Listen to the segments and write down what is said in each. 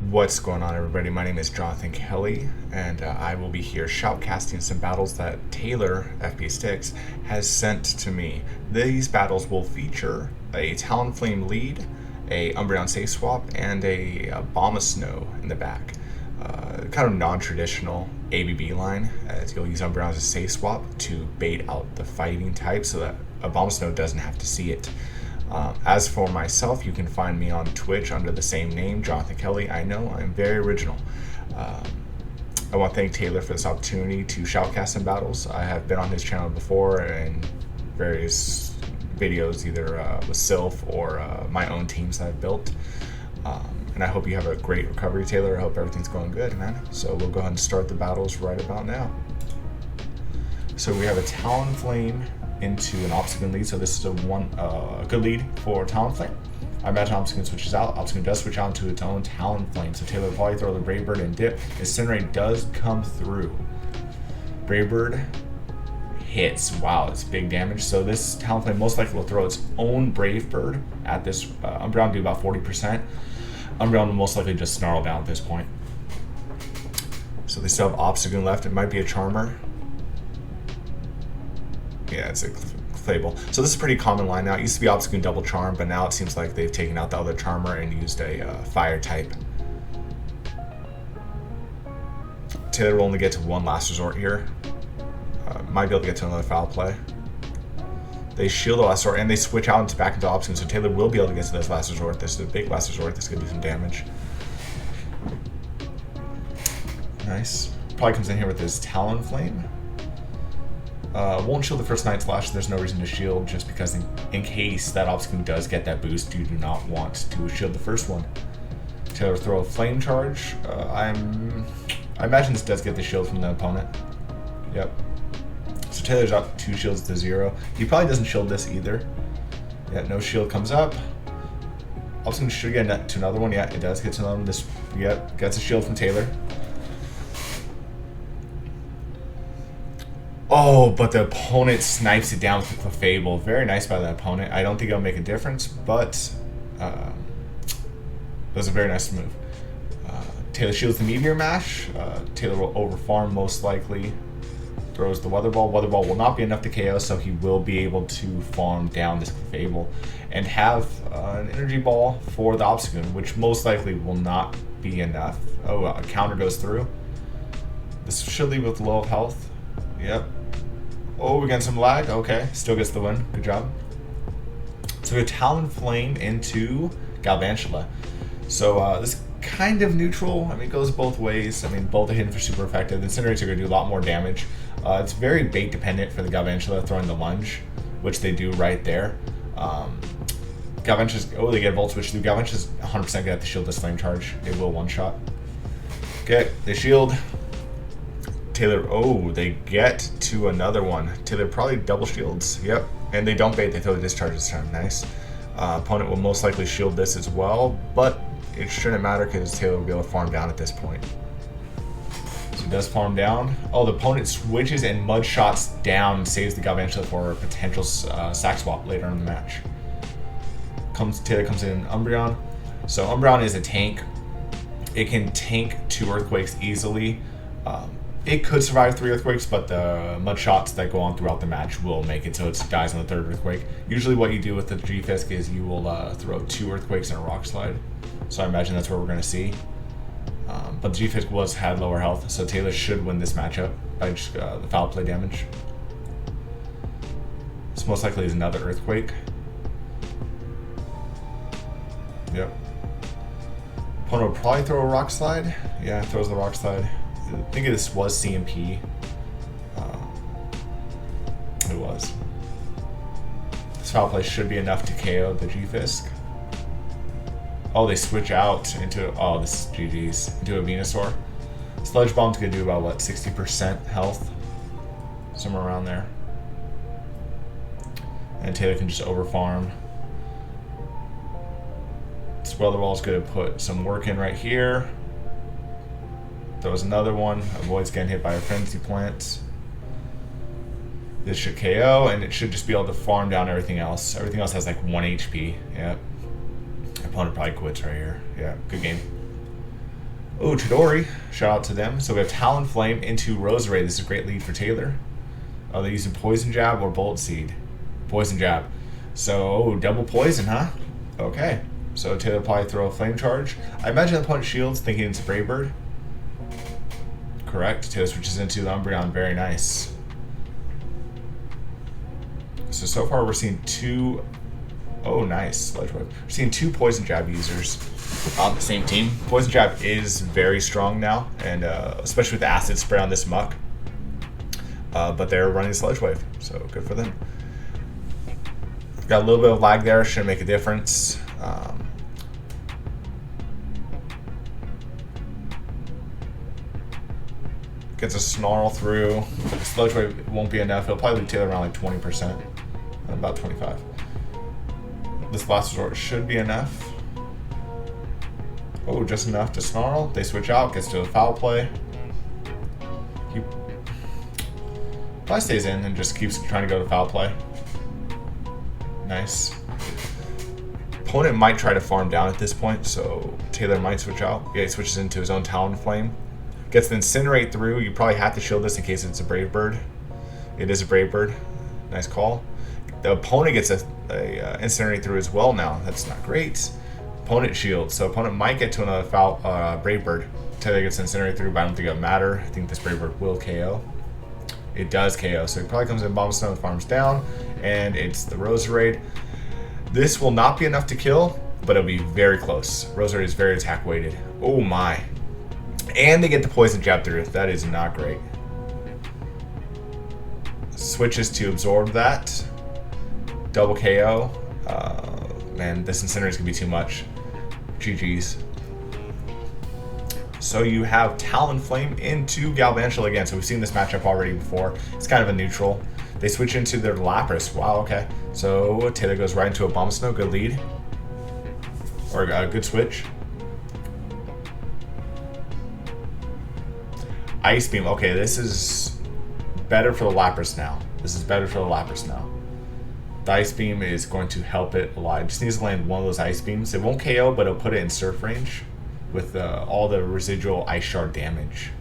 What's going on, everybody? My name is JonathanKelly, and I will be here shoutcasting some battles that Taylor, FB Sticks, has sent to me. These battles will feature a Talonflame lead, a Umbreon safe swap, and a Obamasnow in the back. Kind of non-traditional ABB line, as you'll use Umbreon as a safe swap to bait out the fighting type so that Obamasnow doesn't have to see it. As for myself, you can find me on Twitch under the same name, JonathanKelly. I know, I'm very original. I want to thank Taylor for this opportunity to shoutcast some battles. I have been on his channel before in various videos, either with Sylph or my own teams that I've built. And I hope you have a great recovery, Taylor. I hope everything's going good, man. So we'll go ahead and start the battles right about now. So we have a Talonflame into an Obstagoon lead, so this is a good lead for Talonflame. I imagine Obstagoon switches out. Obstagoon does switch out into its own Talonflame, so Taylor will probably throw the Brave Bird and dip. Incinerate does come through. Brave Bird hits. Wow, it's big damage. So this Talonflame most likely will throw its own Brave Bird at this Umbreon, do about 40%. Umbreon will most likely just snarl down at this point. So they still have Obstagoon left. It might be a Charmer. Yeah, it's a Fable. So this is a pretty common line now. It used to be Obstagoon double charm, but now it seems like they've taken out the other Charmer and used a fire type. Taylor will only get to one last resort here. Might be able to get to another foul play. They shield the last resort and they switch out back into Obstagoon, so Taylor will be able to get to this last resort. This is a big last resort. This could do some damage. Nice. Probably comes in here with his Talonflame. Won't shield the first Night Slash. There's no reason to shield, just because in case that Obstagoon does get that boost, you do not want to shield the first one. Taylor throw a Flame Charge. I imagine this does get the shield from the opponent. Yep. So Taylor's up 2 shields to 0. He probably doesn't shield this either. Yeah, no shield comes up. Obstagoon should get to another one. Yeah, it does get to another one. This, yep, gets a shield from Taylor. Oh, but the opponent snipes it down with the Clefable. Very nice by the opponent. I don't think it'll make a difference, but it was a very nice move. Taylor shields the Meteor Mash. Taylor will overfarm most likely. Throws the Weather Ball. Weather Ball will not be enough to KO, so he will be able to farm down this Clefable and have an Energy Ball for the Obstagoon, which most likely will not be enough. Oh, a counter goes through. This should leave with low health. Yep. Oh, we're getting some lag. Okay, still gets the win. Good job. So we have Talonflame into Galvantula. So this is kind of neutral. I mean, it goes both ways. I mean, both are hidden for super effective. The Incinerators are going to do a lot more damage. It's very bait dependent for the Galvantula throwing the lunge, which they do right there. Galvantula's, oh, they get Volt Switch through. Galvantula's 100% going to have to shield this Flame Charge. It will one-shot. Okay, they shield. Taylor, oh, they get to another one. Taylor probably double shields. Yep, and they don't bait, they throw the discharge this time. Nice. Opponent will most likely shield this as well, but it shouldn't matter because Taylor will be able to farm down at this point. So he does farm down. Oh, the opponent switches and mud shots down and saves the Galvantula for a potential sack swap later in the match. Taylor comes in Umbreon. So Umbreon is a tank. It can tank 2 Earthquakes easily. It could survive 3 Earthquakes, but the mud shots that go on throughout the match will make it so it dies on the 3rd Earthquake. Usually what you do with the G-Fisk is you will throw 2 Earthquakes and a Rock Slide. So I imagine that's what we're going to see. But the G-Fisk had lower health, so Taylor should win this matchup by just the foul play damage. This most likely is another Earthquake. Yep. Opponent will probably throw a Rock Slide. Yeah, throws the Rock Slide. I think this was CMP. It was. This foul play should be enough to KO the G-Fisk. Oh, they switch out into, oh, this is GG's, into a Venusaur. Sludge Bomb's gonna do about, what, 60% health? Somewhere around there. And Taylor can just overfarm. Weather Ball's gonna put some work in right here. Throws another one, avoids getting hit by a Frenzy Plant. This should KO, and it should just be able to farm down everything else. Everything else has like 1 HP. Yep. Opponent probably quits right here. Yeah, good game. Oh, Chidori. Shout out to them. So we have Talonflame into Roserade. This is a great lead for Taylor. Oh, they're using Poison Jab or Bullet Seed. Poison Jab. So, double poison, huh? Okay. So Taylor probably throw a Flame Charge. I imagine the opponent shields, thinking it's a Brave Bird. Correct. Taylor switches into the Umbreon. Very nice. So far we're seeing two... Oh, nice. Sludge Wave. We're seeing two Poison Jab users on the same team. Poison Jab is very strong now, and especially with the Acid Spray on this Muck. But they're running Sludge Wave, so good for them. Got a little bit of lag there. Shouldn't make a difference. Gets a Snarl through. Sludge Wave won't be enough. It'll probably leave Taylor around like 20%. About 25. This last resort should be enough. Oh, just enough to Snarl. They switch out. Gets to a Foul Play. He probably stays in and just keeps trying to go to Foul Play. Nice. Opponent might try to farm down at this point, so Taylor might switch out. Yeah, he switches into his own Talonflame. Gets the Incinerate through. You probably have to shield this in case it's a Brave Bird. It is a Brave Bird. Nice call. The opponent gets a Incinerate through as well now. That's not great. Opponent shields. So opponent might get to another Brave Bird. Taylor gets Incinerate through, but I don't think it'll matter. I think this Brave Bird will KO. It does KO. So it probably comes in Obamasnow and farms down. And it's the Roserade. This will not be enough to kill, but it'll be very close. Roserade is very attack weighted. Oh my. And they get the Poison Jab through. That is not great. Switches to absorb that. Double KO. Man, this Incinerate is going to be too much. GG's. So you have Talonflame into Galvantula again. So we've seen this matchup already before. It's kind of a neutral. They switch into their Lapras. Wow, okay. So Taylor goes right into Obamasnow. Good lead. Or a good switch. Ice Beam. Okay, this is better for the Lapras now. This is better for the Lapras now. The Ice Beam is going to help it a lot. It just needs to land one of those Ice Beams. It won't KO, but it'll put it in Surf range with all the residual Ice Shard damage.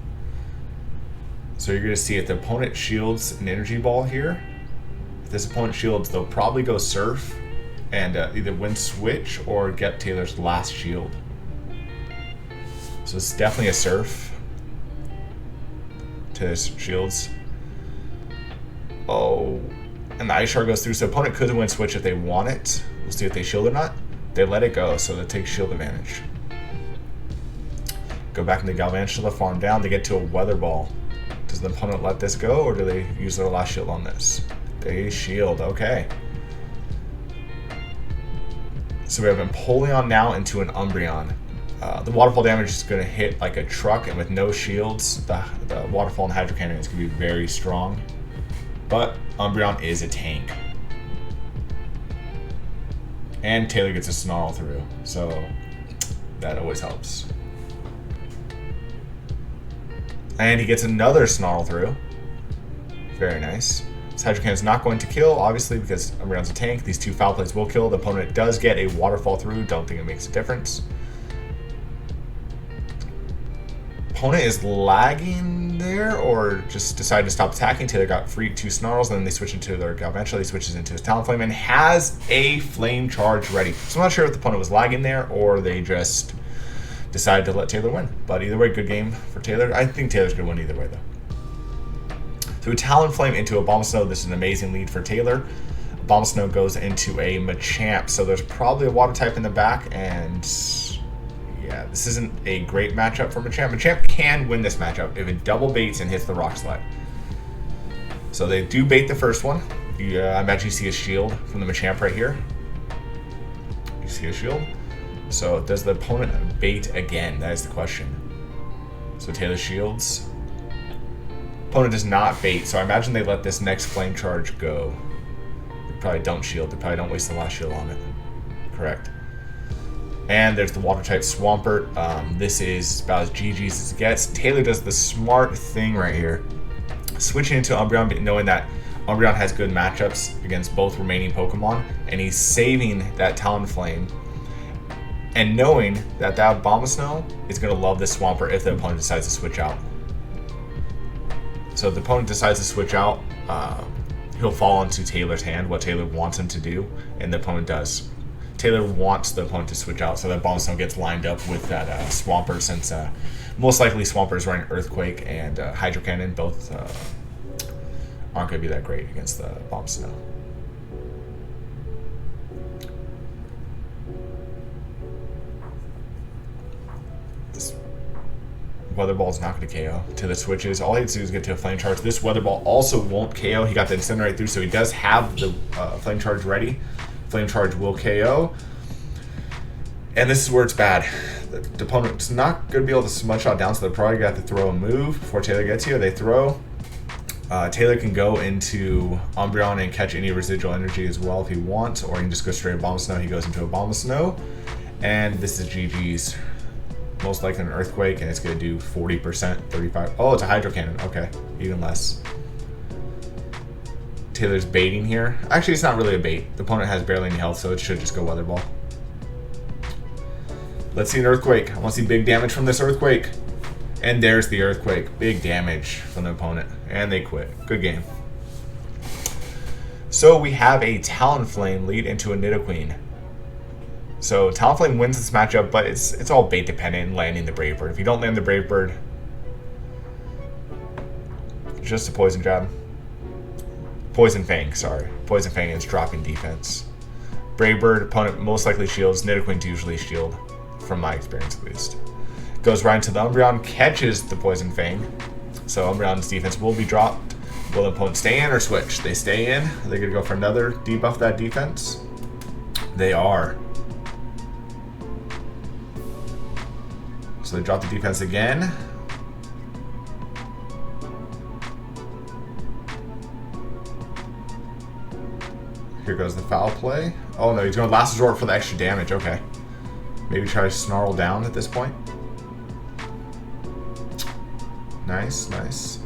So you're going to see if the opponent shields an Energy Ball here. If this opponent shields, they'll probably go Surf and either win Switch or get Taylor's last shield. So it's definitely a Surf. Taylor's shields. Oh, and the Ice Shard goes through. So opponent could win Switch if they want it. We'll see if they shield or not. They let it go, so they take shield advantage. Go back into Galvantula, farm down. They get to a Weather Ball. Does the opponent let this go, or do they use their last shield on this? They shield, okay. So we have Empoleon now into an Umbreon. The waterfall damage is going to hit like a truck, and with no shields, the waterfall and Hydro Cannon is going to be very strong. But Umbreon is a tank. And Taylor gets a Snarl through, so that always helps. And he gets another Snarl through. Very nice. This Hydro Cannon is not going to kill, obviously, because Umbreon's a tank. These two Foul Plays will kill. The opponent does get a Waterfall through. Don't think it makes a difference. Opponent is lagging there, or just decided to stop attacking. Taylor got free 2 Snarls, and then they switch into their Galvantula. He switches into his Talonflame and has a Flame Charge ready. So I'm not sure if the opponent was lagging there, or they just decided to let Taylor win. But either way, good game for Taylor. I think Taylor's going to win either way, though. So Talonflame into Obamasnow. This is an amazing lead for Taylor. Obamasnow goes into a Machamp. So there's probably a Water type in the back, and yeah, this isn't a great matchup for Machamp. Machamp can win this matchup if it double baits and hits the Rock Slide. So they do bait the first one. I imagine you see a shield from the Machamp right here. You see a shield. So does the opponent bait again? That is the question. So Taylor shields. Opponent does not bait, so I imagine they let this next Flame Charge go. They probably don't shield. They probably don't waste the last shield on it. Correct. And there's the Water type Swampert. This is about as GG's as it gets. Taylor does the smart thing right here. Switching into Umbreon, knowing that Umbreon has good matchups against both remaining Pokemon, and he's saving that Talonflame. and knowing that that Obamasnow is going to love this Swampert if the opponent decides to switch out. So if the opponent decides to switch out, he'll fall into Taylor's hand, what Taylor wants him to do, and the opponent does. Taylor wants the opponent to switch out, so that Obamasnow gets lined up with that Swampert, since most likely Swampert is running Earthquake and Hydro Cannon. Both aren't going to be that great against the Obamasnow. This Weather Ball is not going to KO. Taylor switches. All he has to do is get to a Flame Charge. This Weather Ball also won't KO. He got the Incinerate through, so he does have the Flame Charge ready. Flame Charge will KO. And this is where it's bad. The opponent's not going to be able to smudge shot down, so they're probably going to have to throw a move before Taylor gets here. They throw. Taylor can go into Umbreon and catch any residual energy as well if he wants, or he can just go straight Obamasnow. He goes into Obamasnow. And this is GG's. Most likely an Earthquake, and it's going to do 40%, 35%. Oh, it's a Hydro Cannon. Okay, even less. Taylor's baiting here. Actually, it's not really a bait. The opponent has barely any health, so it should just go Weather Ball. Let's see an Earthquake. I want to see big damage from this Earthquake. And there's the Earthquake. Big damage from the opponent. And they quit. Good game. So we have a Talonflame lead into a Nidoqueen. So Talonflame wins this matchup, but it's all bait dependent, landing the Brave Bird. If you don't land the Brave Bird, just a Poison Jab. Poison Fang, sorry. Poison Fang is dropping defense. Brave Bird, opponent most likely shields. Nidoqueen usually shield, from my experience at least. Goes right into the Umbreon, catches the Poison Fang. So Umbreon's defense will be dropped. Will the opponent stay in or switch? They stay in. They're going to go for another debuff that defense. They are. So they drop the defense again. Here goes the foul play. Oh no, he's going Last Resort for the extra damage. Okay. Maybe try to Snarl down at this point. Nice, nice.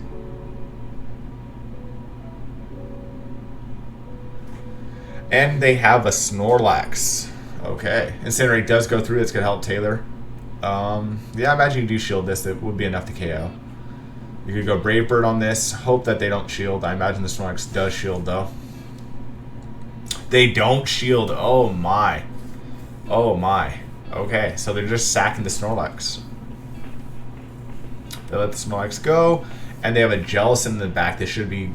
And they have a Snorlax. Okay. Incinerate does go through. It's going to help Taylor. Yeah, I imagine you do shield this. It would be enough to KO. You could go Brave Bird on this. Hope that they don't shield. I imagine the Snorlax does shield, though. They don't shield. Oh, my. Oh, my. Okay, so they're just sacking the Snorlax. They let the Snorlax go. And they have a Jellicent in the back. This should be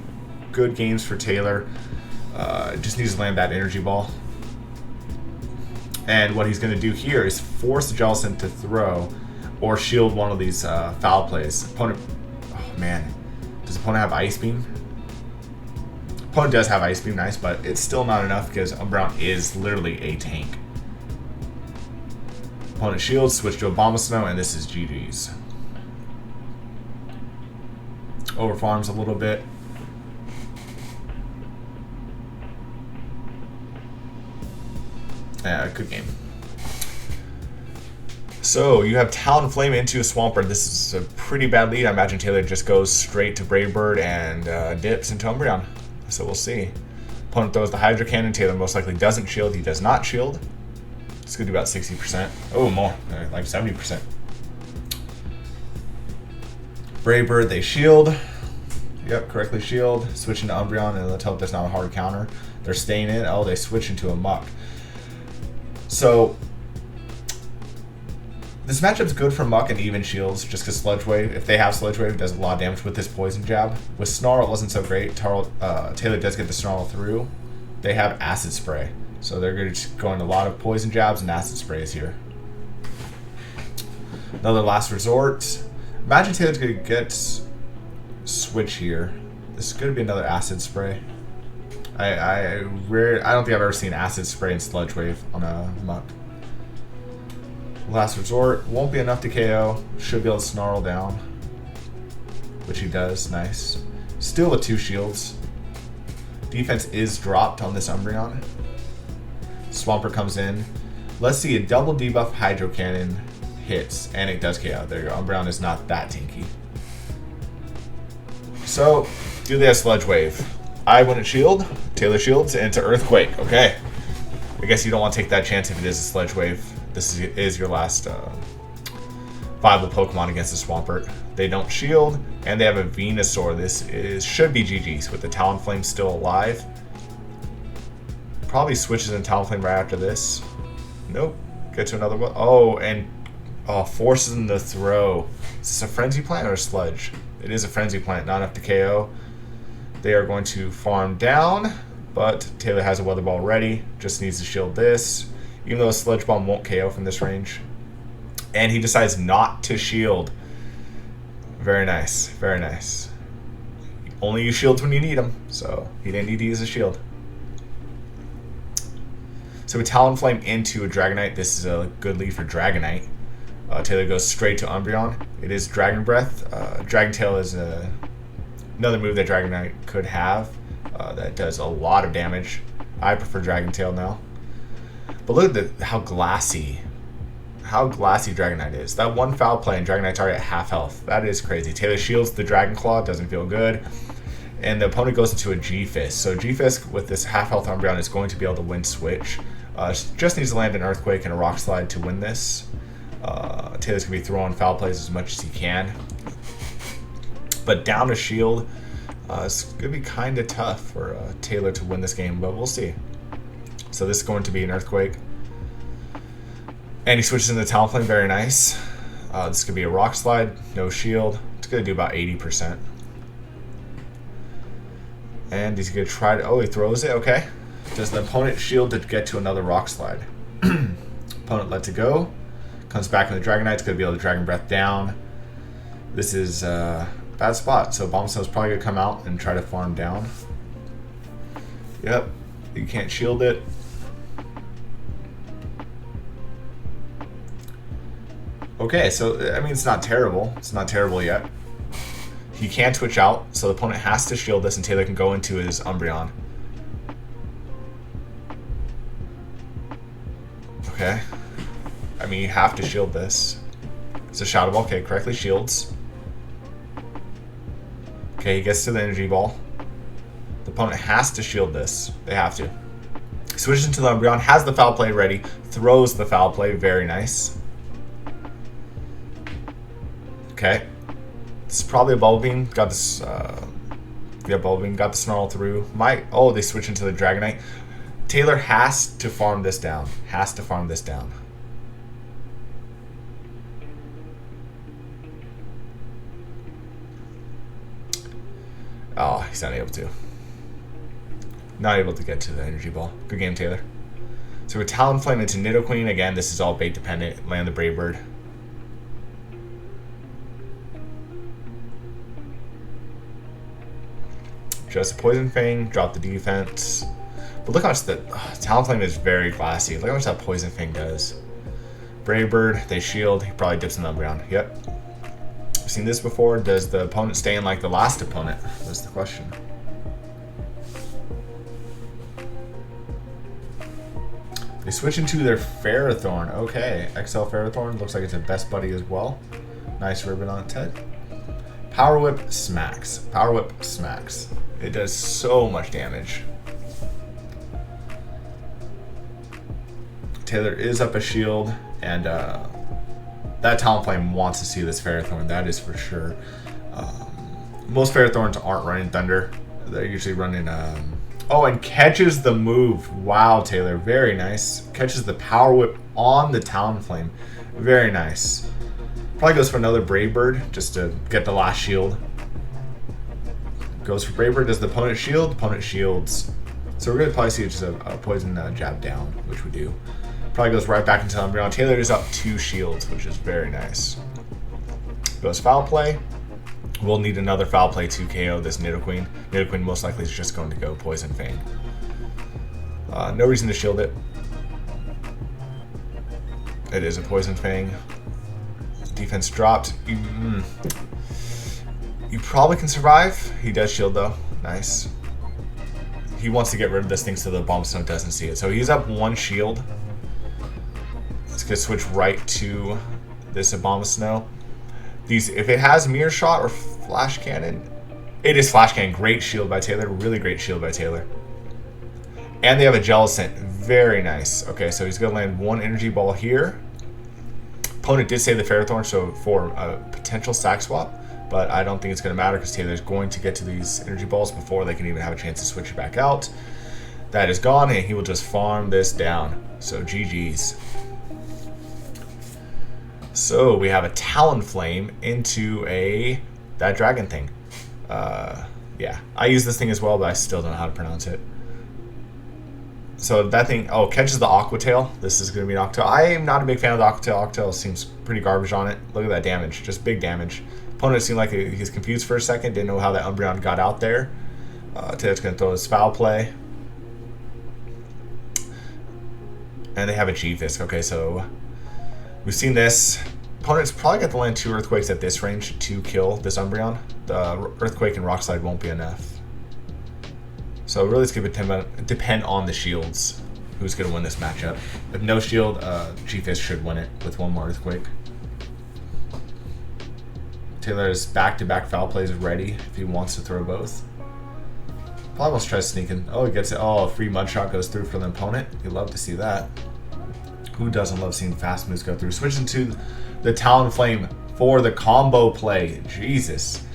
good games for Taylor. Just needs to land that Energy Ball. And what he's going to do here is force the Jellicent to throw or shield one of these foul plays. Opponent, oh man, does the opponent have Ice Beam? Opponent does have Ice Beam, nice, but it's still not enough because Umbreon is literally a tank. Opponent shields, switch to Obamasnow, and this is GG's. Over farms a little bit. Yeah, good game. So you have Talonflame into a Swampert. This is a pretty bad lead. I imagine Taylor just goes straight to Brave Bird and dips into Umbreon. So we'll see. Opponent throws the Hydro Cannon. Taylor most likely doesn't shield. He does not shield. It's going to do about 60%. Oh, more. Like 70%. Brave Bird, they shield. Yep, correctly shield. Switching to Umbreon, and let's hope there's not a hard counter. They're staying in. Oh, they switch into a Muck. So, this matchup's good for Muck and even shields, just because Sludge Wave, if they have Sludge Wave, it does a lot of damage with this Poison Jab. With Snarl, it wasn't so great. Taylor does get the Snarl through. They have Acid Spray, so they're going to go into a lot of Poison Jabs and Acid Sprays here. Another Last Resort. Imagine Taylor's going to get Switch here. This is going to be another Acid Spray. I don't think I've ever seen Acid Spray and Sludge Wave on a Muck. Last Resort won't be enough to KO. Should be able to Snarl down, which he does. Nice. Still with 2 shields. Defense is dropped on this Umbreon. Swampert comes in. Let's see, a double debuff Hydro Cannon hits, and it does KO. There you go. Umbreon is not that tanky. So, do they have Sludge Wave? I wouldn't shield. Taylor shields, and it's an Earthquake. Okay. I guess you don't want to take that chance if it is a Sludge Wave. This is your last viable Pokemon against the Swampert. They don't shield, and they have a Venusaur. Should be GG's with the Talonflame still alive. Probably switches in Talonflame right after this. Nope. Get to another one. Oh, and forces him to throw. Is this a Frenzy Plant or a Sludge? It is a Frenzy Plant, not enough to KO. They are going to farm down, but Taylor has a Weather Ball ready. Just needs to shield this, even though a Sludge Bomb won't KO from this range. And he decides not to shield. Very nice, very nice. Only use shields when you need them, so he didn't need to use a shield. So we Talonflame into a Dragonite. This is a good lead for Dragonite. Taylor goes straight to Umbreon. It is Dragon Breath. Dragon Tail is another move that Dragonite could have that does a lot of damage. I prefer Dragon Tail now. But look at how glassy Dragonite is. That one foul play and Dragonite's already at half health. That is crazy. Taylor shields the Dragon Claw, doesn't feel good. And the opponent goes into a G-Fist. So G-Fist with this half health Umbreon is going to be able to win switch. Just needs to land an Earthquake and a Rock Slide to win this. Taylor's going to be throwing foul plays as much as he can. But down to shield, it's going to be kind of tough for Taylor to win this game, but we'll see. So this is going to be an Earthquake. And he switches into Talonflame, very nice. This could be a Rock Slide, no shield. It's going to do about 80%. And he's going to try to... Oh, he throws it, okay. Does the opponent shield to get to another Rock Slide? Opponent lets it go. Comes back with the Dragonite. It's going to be able to Dragon Breath down. This is a bad spot. So Obamasnow is probably going to come out and try to farm down. Yep. You can't shield it. Okay, so, I mean, it's not terrible. It's not terrible yet. He can twitch out, so the opponent has to shield this, and Taylor can go into his Umbreon. Okay. I mean, you have to shield this. It's a Shadow Ball. Okay, correctly shields. Okay, he gets to the Energy Ball. The opponent has to shield this. They have to. He switches into the Umbreon, has the foul play ready, throws the foul play. Very nice. Okay. This is probably a Bubble Beam. Got this. Yeah, Bubble Beam. Got the Snarl through. Oh, they switch into the Dragonite. Taylor has to farm this down. Has to farm this down. Oh, he's not able to. Not able to get to the Energy Ball. Good game, Taylor. So we're Talonflame into Nidoqueen. Again, this is all bait dependent. Land the Brave Bird. Just a Poison Fang, drop the defense. But look how much the Talonflame is very glassy. Look how much that Poison Fang does. Brave Bird, they shield. He probably dips in the Umbreon. Yep. I've seen this before. Does the opponent stay in like the last opponent? That's the question. They switch into their Ferrothorn. Okay, XL Ferrothorn. Looks like it's a best buddy as well. Nice ribbon on its head. Power Whip smacks. Power Whip smacks. It does so much damage. Taylor is up a shield, and that Talonflame wants to see this Ferrothorn, that is for sure. Most Ferrothorns aren't running Thunder. They're usually running... Oh, and catches the move. Wow, Taylor, very nice. Catches the Power Whip on the Talonflame. Very nice. Probably goes for another Brave Bird, just to get the last shield. Goes for Brave Bird. Does the opponent shield? Opponent shields. So we're going to probably see just a Poison Jab down, which we do. Probably goes right back into Umbreon. Taylor is up 2 shields, which is very nice. Goes Foul Play. We'll need another Foul Play to KO this Nidoqueen. Nidoqueen most likely is just going to go Poison Fang. No reason to shield it. It is a Poison Fang. Defense dropped. You probably can survive. He does shield though. Nice. He wants to get rid of this thing so the Obamasnow doesn't see it. So he's up 1 shield. Let's get switch right to this Obamasnow. If it has Mirror Shot or Flash Cannon, it is Flash Cannon. Great shield by Taylor. Really great shield by Taylor. And they have a Jellicent. Very nice. Okay, so he's going to land 1 Energy Ball here Opponent did save the Ferrothorn, so for a potential sack swap, but I don't think it's going to matter because Taylor's going to get to these energy balls before they can even have a chance to switch it back out. That is gone, and he will just farm this down. So GG's. So we have a Talonflame into that dragon thing. Yeah, I use this thing as well, but I still don't know how to pronounce it. So that thing, catches the Aqua Tail. This is going to be an Aqua Tail. I am not a big fan of the Aqua Tail. Aqua Tail seems pretty garbage on it. Look at that damage, just big damage. Opponent seemed like he's confused for a second, didn't know how that Umbreon got out there. Taylor's going to throw his Foul Play. And they have a G-Fisk. Okay, so we've seen this. Opponent's probably got to land 2 Earthquakes at this range to kill this Umbreon. The Earthquake and Rock Slide won't be enough. So really it's going to depend on the shields. Who's going to win this matchup. With no shield, G-Fisk should win it with 1 more Earthquake. Taylor's back-to-back Foul Plays ready if he wants to throw both. Probably wants to try sneaking. Oh, he gets it. Oh, a free Mud Shot goes through for the opponent. You'd love to see that. Who doesn't love seeing fast moves go through? Switching to the Talonflame for the combo play. Jesus.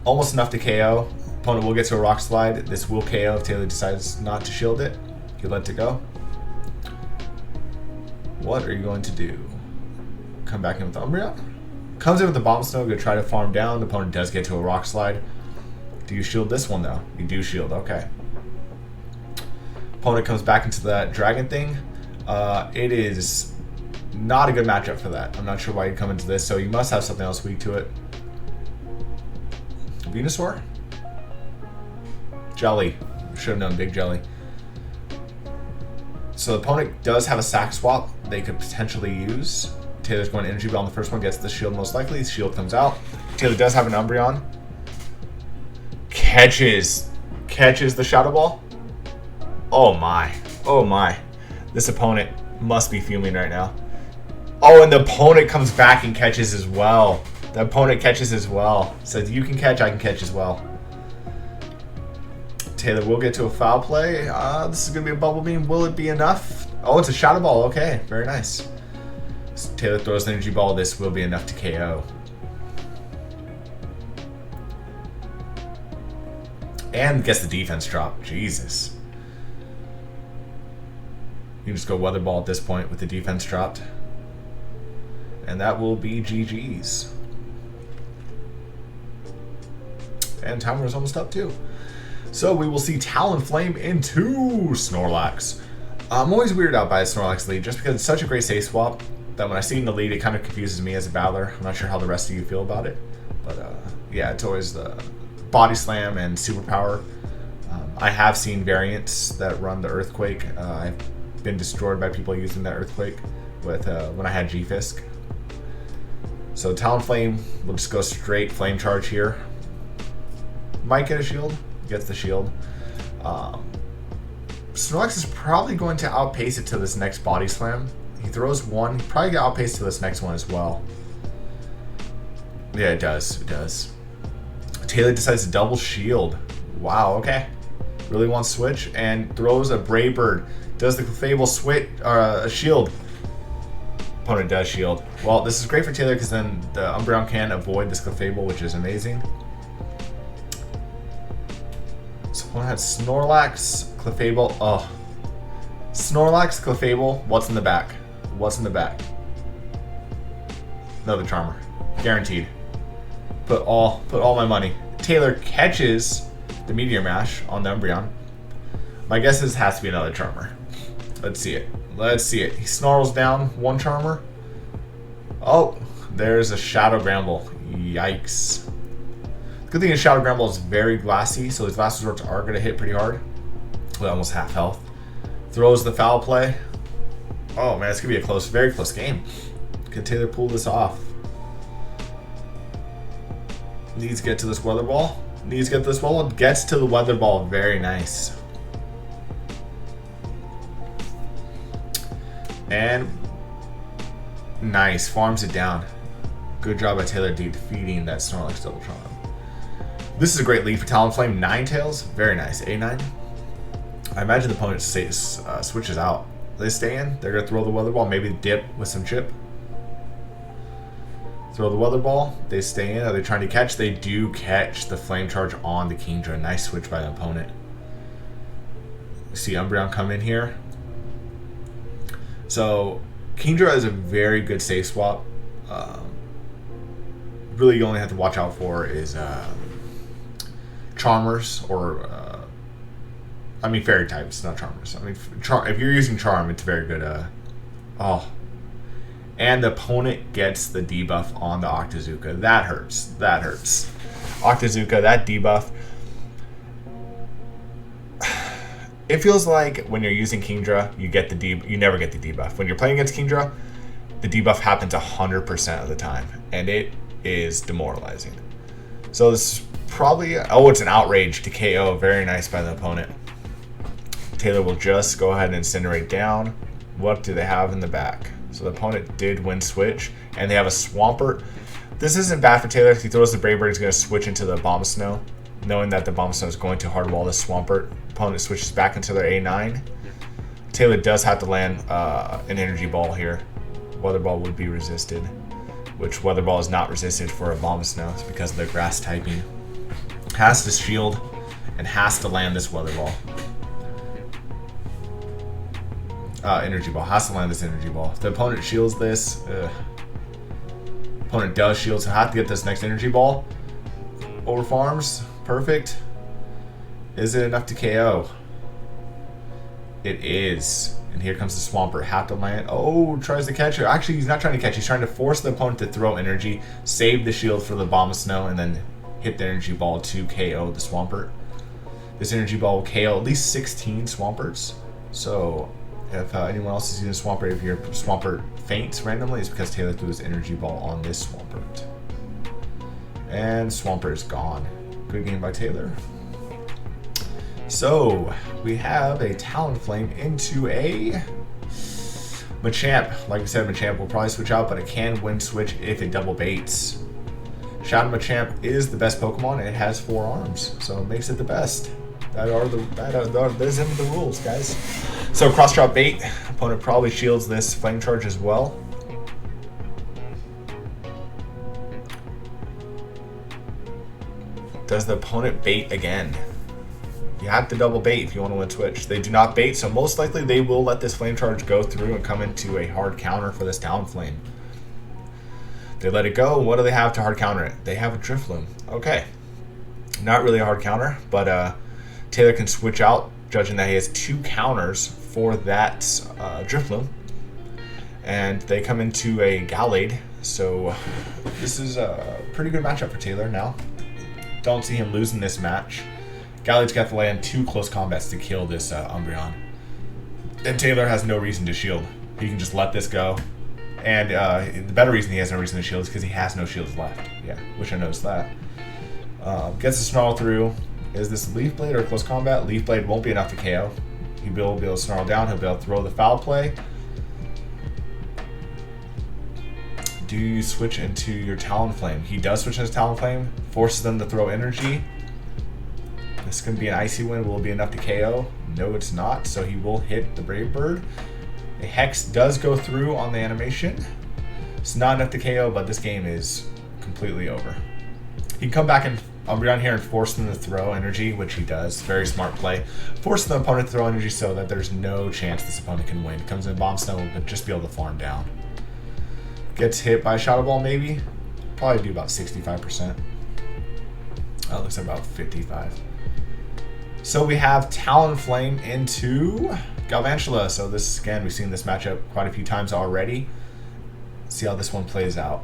Almost enough to KO. Opponent will get to a Rock Slide. This will KO if Taylor decides not to shield it. You let it go. What are you going to do? Come back in with the Umbreon? Comes in with the Obamasnow, gonna try to farm down. The opponent does get to a Rock Slide. Do you shield this one though? You do shield, okay. Opponent comes back into that dragon thing. It is not a good matchup for that. I'm not sure why you come into this, so you must have something else weak to it. Venusaur? Jelly. Should have known Big Jelly. So the opponent does have a sack swap they could potentially use. Taylor's going to Energy Ball on the first one, gets the shield most likely. Shield comes out. Taylor does have an Umbreon. Catches the Shadow Ball. Oh my. Oh my. This opponent must be fuming right now. Oh, and the opponent comes back and catches as well. The opponent catches as well. Says, you can catch, I can catch as well. Taylor will get to a Foul Play. This is going to be a Bubble Beam. Will it be enough? Oh, it's a Shadow Ball. Okay, very nice. Taylor throws the Energy Ball. This will be enough to KO. And gets the defense drop. Jesus. You can just go Weather Ball at this point with the defense dropped. And that will be GG's. And timer is almost up too. So we will see Talonflame into Snorlax. I'm always weirded out by a Snorlax lead just because it's such a great safe swap that when I see in the lead it kind of confuses me as a battler. I'm not sure how the rest of you feel about it. But yeah, it's always the Body Slam and Superpower. I have seen variants that run the Earthquake. I've been destroyed by people using that Earthquake with when I had G-Fisk. So Talonflame will just go straight Flame Charge here. Might get a shield. Gets the shield. Snorlax is probably going to outpace it to this next Body Slam. He throws one. He probably get outpaced to this next one as well. Yeah, it does. It does. Taylor decides to double shield. Wow, okay. Really wants to switch and throws a Brave Bird. Does the Clefable switch or a shield? Opponent does shield. Well, this is great for Taylor because then the Umbreon can avoid this Clefable, which is amazing. So opponent had Snorlax, Clefable. Oh, Snorlax, Clefable. What's in the back? What's in the back? Another Charmer, guaranteed. Put all my money. Taylor catches the Meteor Mash on the Umbreon. My guess is it has to be another Charmer. Let's see it. Let's see it. He snarls down one Charmer. Oh, there's a Shadow Bramble. Yikes. Good thing is Shadow Bramble is very glassy, so his last resorts are going to hit pretty hard. With almost half health. Throws the Foul Play. Oh man, it's going to be a close, very close game. Can Taylor pull this off? Needs to get to this Weather Ball. Needs to get to this Weather Ball. Gets to the Weather Ball. Very nice. And nice. Farms it down. Good job by Taylor defeating that Snorlax Double Charm. This is a great lead for Talonflame. Ninetales. Very nice. A9. I imagine the opponent switches out. They stay in. They're going to throw the Weather Ball. Maybe dip with some chip. Throw the Weather Ball. They stay in. Are they trying to catch? They do catch the Flame Charge on the Kingdra. Nice switch by the opponent. You see Umbreon come in here. So Kingdra is a very good safe swap. Really, you only have to watch out for is Charmers or I mean Fairy types, not Charmers. I mean, if you're using Charm, it's very good. And the opponent gets the debuff on the Octazooka. That hurts. That hurts. Octazooka, that debuff. It feels like when you're using Kingdra, you never get the debuff. When you're playing against Kingdra, the debuff happens 100% of the time, and it is demoralizing. So this is probably it's an outrage to KO. Very nice by the opponent. Taylor will just go ahead and incinerate down. What do they have in the back? So the opponent did win switch, and they have a Swampert. This isn't bad for Taylor. If he throws the Brave Bird, he's going to switch into the Obamasnow, knowing that the Obamasnow is going to hardwall the Swampert. Opponent switches back into their A9. Taylor does have to land an Energy Ball here. Weather Ball would be resisted, which Weather Ball is not resisted for Obamasnow. It's because of their grass typing. Has to shield and has to land this Weather Ball. Energy Ball. Has to land this Energy Ball. If the opponent shields this, opponent does shield, so have to get this next Energy Ball. Over farms. Perfect. Is it enough to KO? It is. And here comes the Swampert. Have to land. Oh, tries to catch her. Actually, he's not trying to catch. He's trying to force the opponent to throw energy, save the shield for the Obamasnow, and then hit the Energy Ball to KO the Swampert. This Energy Ball will KO at least 16 Swamperts. So if anyone else is using Swampert, if your Swampert faints randomly, it's because Taylor threw his Energy Ball on this Swampert. And Swampert is gone. Good game by Taylor. So we have a Talonflame into a Machamp. Like I said, Machamp will probably switch out, but it can win switch if it double baits. Shadow Machamp is the best Pokemon, and it has 4 arms, so it makes it the best. Those are the rules, guys. So cross drop bait. Opponent probably shields this Flame Charge as well. Does the opponent bait again? You have to double bait if you want to win switch. They do not bait, so most likely they will let this Flame Charge go through and come into a hard counter for this Talonflame. They let it go. What do they have to hard counter it? They have a Drifloon. Okay. Not really a hard counter, but Taylor can switch out, judging that he has 2 counters for that Drifloon. And they come into a Gallade, so this is a pretty good matchup for Taylor now. Don't see him losing this match. Gallade's got to land 2 close combats to kill this Umbreon. And Taylor has no reason to shield. He can just let this go. And the better reason he has no reason to shield is because he has no shields left. Yeah, wish I noticed that. Gets the Snarl through. Is this Leaf Blade or close combat? Leaf Blade won't be enough to KO. He will be able to Snarl down. He'll be able to throw the Foul Play. Do you switch into your Talonflame? He does switch into Talonflame. Forces them to throw energy. This can be an Icy Wind. Will it be enough to KO? No, it's not. So he will hit the Brave Bird. A Hex does go through on the animation. It's not enough to KO, but this game is completely over. He can come back and Umbreon here and force them to throw energy, which he does. Very smart play. Force the opponent to throw energy so that there's no chance this opponent can win. Comes in Obamasnow, but just be able to farm down. Gets hit by a Shadow Ball, maybe. Probably do about 65%. Oh, looks like about 55. So we have Talonflame into Galvantula. So this, again, we've seen this matchup quite a few times already. See how this one plays out.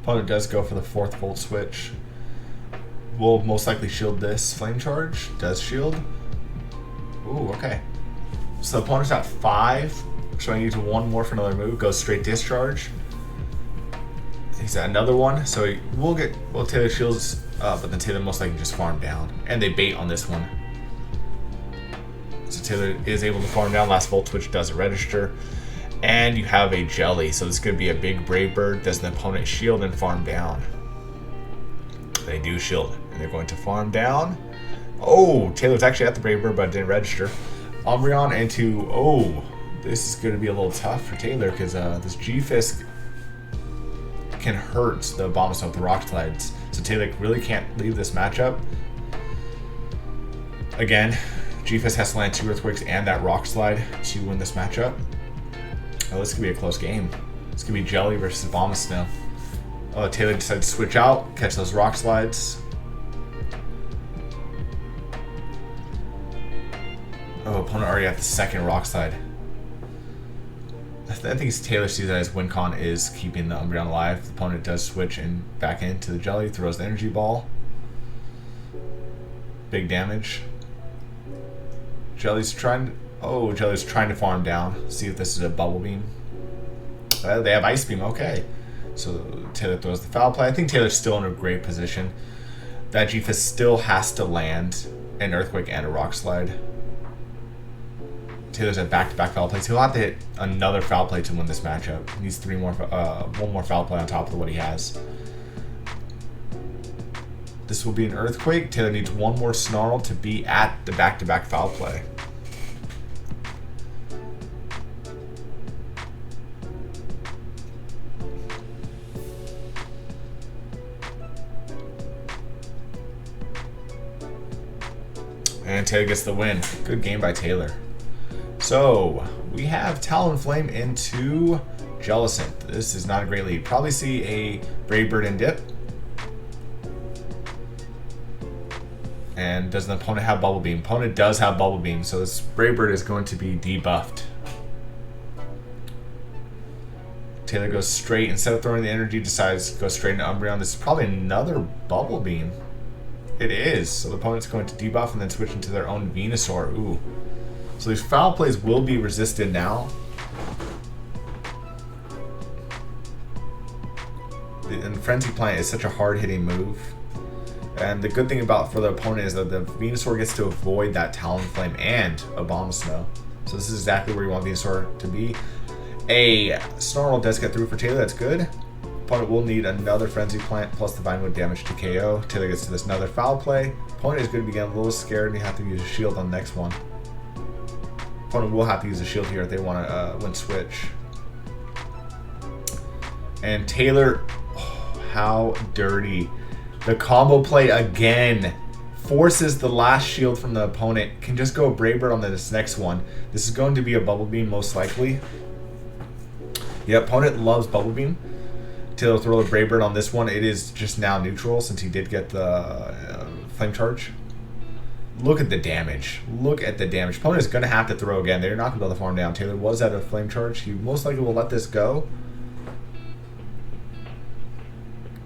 Opponent does go for the 4th Volt Switch. Will most likely shield this Flame Charge. Does shield. Ooh, okay. So the opponent's at 5. So I need to 1 more for another move. Goes straight Discharge. He's at another one. So he will get, well, Taylor shields, but then Taylor most likely just farm down. And they bait on this one. So Taylor is able to farm down. Last Volt Switch doesn't register. And you have a Jelly. So this could be a big Brave Bird. Does the opponent shield and farm down? They do shield. And they're going to farm down. Oh, Taylor's actually at the Brave Bird, but it didn't register. Umbreon into, oh, this is going to be a little tough for Taylor because this G-Fisk can hurt the Obamasnow with the Rock Slides. So Taylor really can't leave this matchup. Again, GFS has to land 2 Earthquakes and that Rock Slide to win this matchup. Oh, this could be a close game. This could be Jelly versus Obamasnow. Oh, Taylor decided to switch out, catch those Rock Slides. Oh, opponent already at the second Rock Slide. I think Taylor sees that his win con is keeping the Umbreon alive. The opponent does switch and back into the Jelly, throws the Energy Ball. Big damage. Jelly's trying to farm down. See if this is a Bubble Beam. They have Ice Beam, okay. So Taylor throws the Foul Play. I think Taylor's still in a great position. That GFS still has to land an Earthquake and a Rock Slide. Taylor's at back-to-back Foul Plays. He'll have to hit another Foul Play to win this matchup. He needs one more Foul Play on top of what he has. This will be an Earthquake. Taylor needs one more Snarl to be at the back-to-back Foul Play. And Taylor gets the win. Good game by Taylor. So, we have Talonflame into Jellicent. This is not a great lead. Probably see a Brave Bird and Dip. And does the opponent have Bubble Beam? Opponent does have Bubble Beam, so this Brave Bird is going to be debuffed. Taylor goes straight. Instead of throwing the energy, decides to go straight into Umbreon. This is probably another Bubble Beam. It is. So the opponent's going to debuff and then switch into their own Venusaur. Ooh. So these Foul Plays will be resisted now. And Frenzy Plant is such a hard-hitting move. And the good thing for the opponent is that the Venusaur gets to avoid that Talonflame and Obamasnow. So this is exactly where you want Venusaur to be. A Snarl does get through for Taylor. That's good. Opponent will need another Frenzy Plant plus Divine Wind damage to KO. Taylor gets to this another Foul Play. Opponent is going to be getting a little scared and you have to use a shield on the next one. Opponent will have to use a shield here if they want to win switch. And Taylor, oh, how dirty. The combo play again. Forces the last shield from the opponent. Can just go Brave Bird on this next one. This is going to be a Bubble Beam most likely. Yeah, opponent loves Bubble Beam. Taylor will throw a Brave Bird on this one. It is just now neutral since he did get the Flame Charge. Look at the damage. Look at the damage. Opponent is going to have to throw again. They're not going to be able to farm down. Taylor was at a Flame Charge. He most likely will let this go.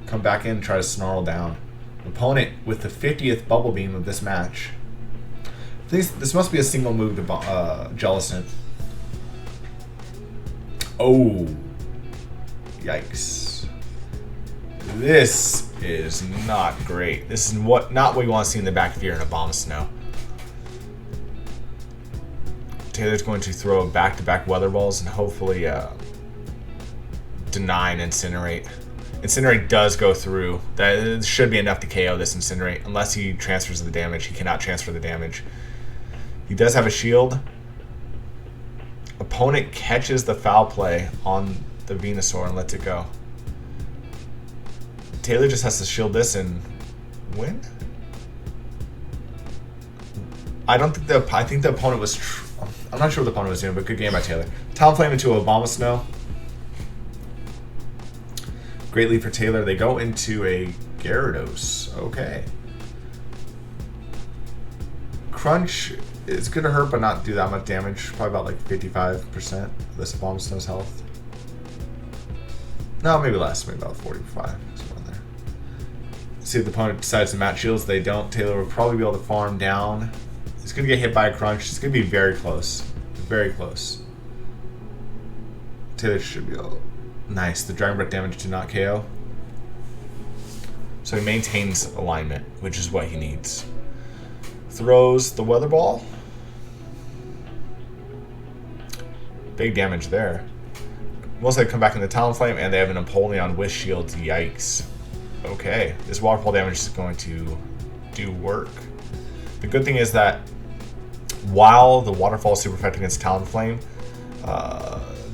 Come back in and try to Snarl down. Opponent with the 50th Bubble Beam of this match. This must be a single move to Jellicent. Oh. Yikes. This is not great. This is not what you want to see in the back if you're in Obamasnow. Taylor's going to throw back-to-back Weather Balls and hopefully deny an Incinerate. Incinerate does go through. That should be enough to KO this Incinerate. Unless he transfers the damage. He cannot transfer the damage. He does have a shield. Opponent catches the Foul Play on the Venusaur and lets it go. Taylor just has to shield this and win. I think the opponent was. I'm not sure what the opponent was doing, but good game by Taylor. Talonflame into Obamasnow. Great lead for Taylor. They go into a Gyarados. Okay. Crunch is going to hurt, but not do that much damage. Probably about like 55% of this Obamasnow's health. No, maybe less. Maybe about 45. See if the opponent decides to match shields. They don't. Taylor will probably be able to farm down. He's going to get hit by a Crunch. It's going to be very close. Very close. Taylor should be able. Nice. The Dragon Breath damage did not KO. So he maintains alignment, which is what he needs. Throws the Weather Ball. Big damage there. Most likely come back in the Talonflame, and they have an Empoleon with shields. Yikes. Okay, this waterfall damage is going to do work. The good thing is that while the waterfall is super effective against Talonflame,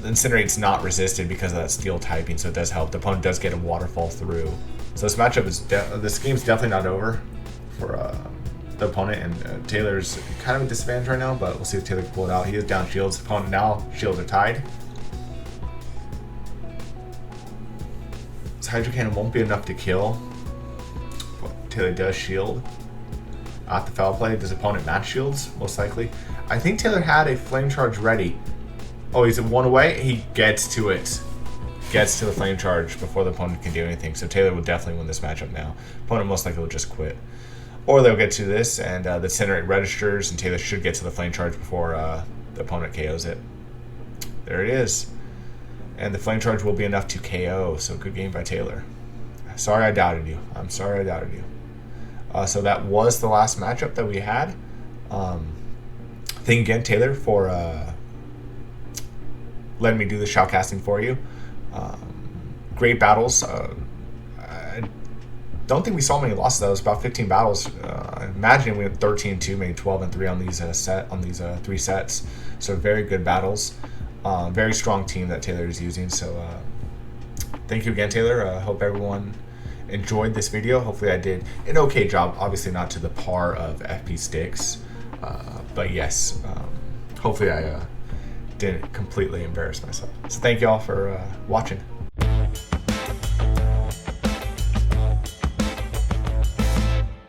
Incinerate's not resisted because of that steel typing, so it does help. The opponent does get a waterfall through. So this matchup is this game's definitely not over for the opponent, and Taylor's kind of a disadvantage right now, but we'll see if Taylor can pull it out. He is down shields. The opponent now shields are tied. This Hydro Cannon won't be enough to kill, but Taylor does shield. At the foul play, does opponent match shields? Most likely. I think Taylor had a flame charge ready. Oh, he's one away. He gets to it. Gets to the flame charge before the opponent can do anything. So Taylor will definitely win this matchup now. Opponent most likely will just quit. Or they'll get to this, and the Incinerate registers, and Taylor should get to the flame charge before the opponent KOs it. There it is. And the flame charge will be enough to KO. So good game by Taylor. Sorry I doubted you. I'm sorry I doubted you. So that was the last matchup that we had. Thank you again, Taylor, for letting me do the shoutcasting for you. Great battles. I don't think we saw many losses. That was about 15 battles. I imagine we went 13-2, maybe 12-3 on these 3 sets. So very good battles. Very strong team that Taylor is using. So thank you again, Taylor. Hope everyone enjoyed this video. Hopefully I did an okay job. Obviously not to the par of FP Sticks, but yes, hopefully I didn't completely embarrass myself. So thank you all for watching.